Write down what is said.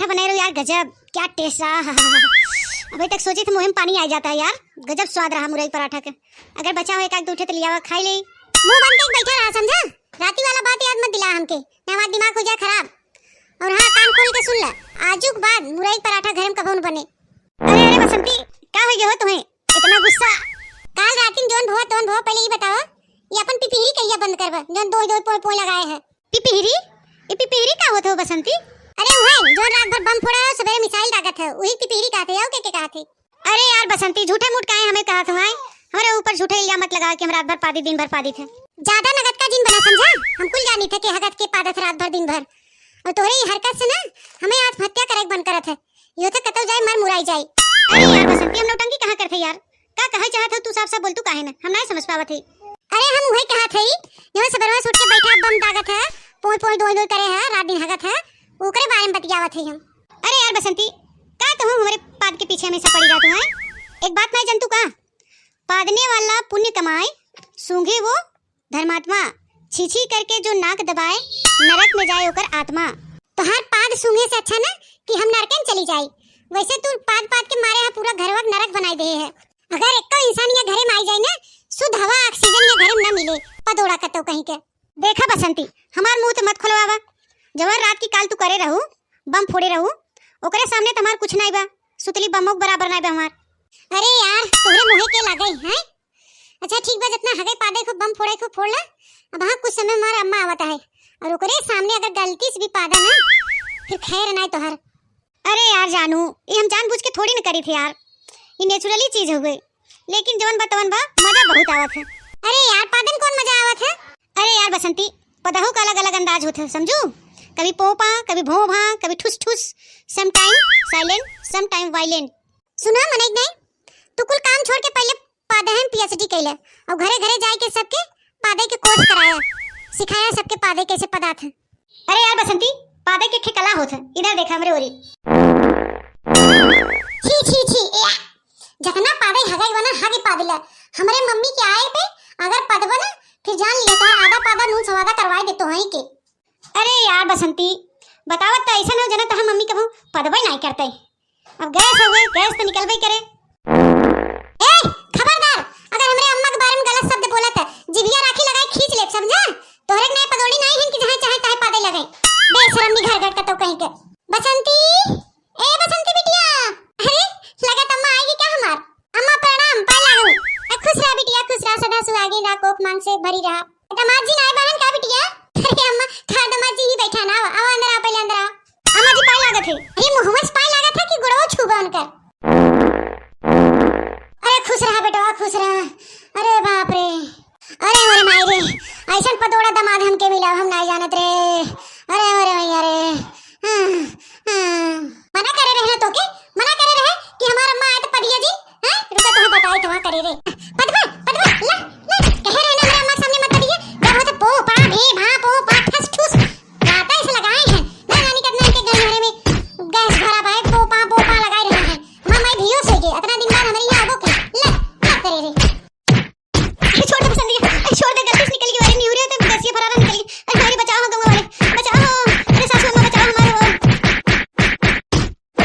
पराठा बनाए रहो यार, गजब क्या टेस्ट रहा। अभी तक सोचे थे मुंह में पानी आ जाता है यार, गजब स्वाद रहा मुरई पराठा का। अगर बचा हो एक आध उठे तो लिया हुआ खाई ले। मुंह बंद के बैठा रहा समझा, राती वाला बात याद मत दिला हमके, नहीं हमारा दिमाग हो जाए खराब। और हाँ कान खोल के सुन ले, आजुक बाद मुरई पराठा घर में कबो न बने। अरे अरे बसंती क्या हो गया हो तुम्हें इतना गुस्सा? काल रात में जोन भवा तोन भवा, पहले ही बताओ ये अपन पिपीरी कहिया बंद करबा, जोन दो दो पोय लगाए है। पिपीरी? ये पिपीरी का होत हो बसंती? अरे वही जो रात भर बम फोड़ा है, सवेरे मिसाइल दागत है, वही पिपीरी कहते हैं। के कहते? अरे यार बसंती झूठे मूठ काहे हमें कहा तुम आए, हमारे ऊपर झूठे इल्जाम मत लगा कि हम रात भर पादी दिन भर पादी थे। ज्यादा नगद का जिन बना समझा, हम कुल जानी थे कि हगत के पादत रात भर दिन भर। और तोरे ये हरकत से ना हमें आत्महत्या करे बंद करत है, यो तो कतौ जाए मर मुराई जाए। अरे यार बसंती हम नौटंकी कहां करथे यार, का कहे चाहत हो तू, साफ साफ बोल तू काहे ना, हम नहीं समझ पावत है। अरे हम वही कहा थे जो सबरवा सुट के बैठा बम दागत है, पोय पोय दो दो करे है, रात दिन हगत है, ओकरे बारे में बतियावत है हम। अरे यार बसंती का कहूं हमारे पाद के पीछे हमेशा पड़ी रहत है। एक बात नहीं जानतू का, पादने वाला पुण्य कमाए, सूंघे वो धर्मात्मा, छी छी करके जो नाक दबाए नरक में जाए ओकर आत्मा। तो हर पाद सूंघे से अच्छा ना कि हम नरक में चली जाए, वैसे तू पाद पाद के मारे है पूरा घरवा नरक बनाई दे है। अगर एक तो इंसान ये घरे में आई जाए ना, शुद्ध हवा ऑक्सीजन ये घरे में ना मिले, पदोड़ा कतो कहीं के। देखा बसंती हमार मुंह तो मत खोलवावा, जवर रात की काल तू करे रहू, बम फोड़े रहू, ओकरे सामने तमार कुछ नहीं बा, सुतली बमोक बराबर नहीं बा हमार। अरे यार तोरे मुंह के लागई है। अच्छा ठीक बा, जितना हगे पादे को बम फोड़े को फोड़ ला। अब हां कुछ समय हमार अम्मा आवत है, और ओकरे सामने अगर गलती से भी पादा ना, फिर खैर नहीं तोहर। अरे यार जानू ये हम जानबूझ के थोड़ी न करी थे यार, ये नेचुरली चीज हो गई, लेकिन जवन बतवन बा मजा बहुत आवत है। अरे यार पादन कौन मजा आवत है? अरे यार बसंती पदहु का अलग अलग अंदाज होता है समझू, कभी पोपा कभी भोभा कभी ठुस ठुस, some time silent some time violent. सुना मने नहीं, तू कुल काम छोड़ के पहले पादे हम पीएचडी कैले, और घरे घरे जाए के सबके पादे के कोर्स कराया, सिखाया सबके पादे कैसे पदा थे। अरे यार बसंती पादे के खे कला होत है, इधर देखा हमरे ओरी। छी छी छी जतना पादे हगाई बना हगे पादिला, हमरे मम्मी के आए पे अगर पदबा ना फिर जान लिया तो आधा पादा नून सवादा करवाए देतो हई के। अरे यार बसंती बतावत तो ऐसा न हो जना तो हम मम्मी कहूं पदबा नहीं करते, अब गैस हो गई गैस तो निकलबे करे। ए खबरदार अगर हमरे अम्मा के बारे में गलत शब्द बोलत है, जिभिया राखी लगाई खींच ले समझा, तोहरे नए पदोड़ी नहीं है कि जहां चाहे ताहे पादे लगाई, बेशरम नी घर घर कतो कहीं के। बसंती ए बसंती बिटिया, अरे लगत अम्मा आएगी क्या हमार? अम्मा प्रणाम, पाए लागू। खुश रह बिटिया खुश रह, सदा सुहागी रह, कोख मांग से भरी रहा। दामाद जी नाय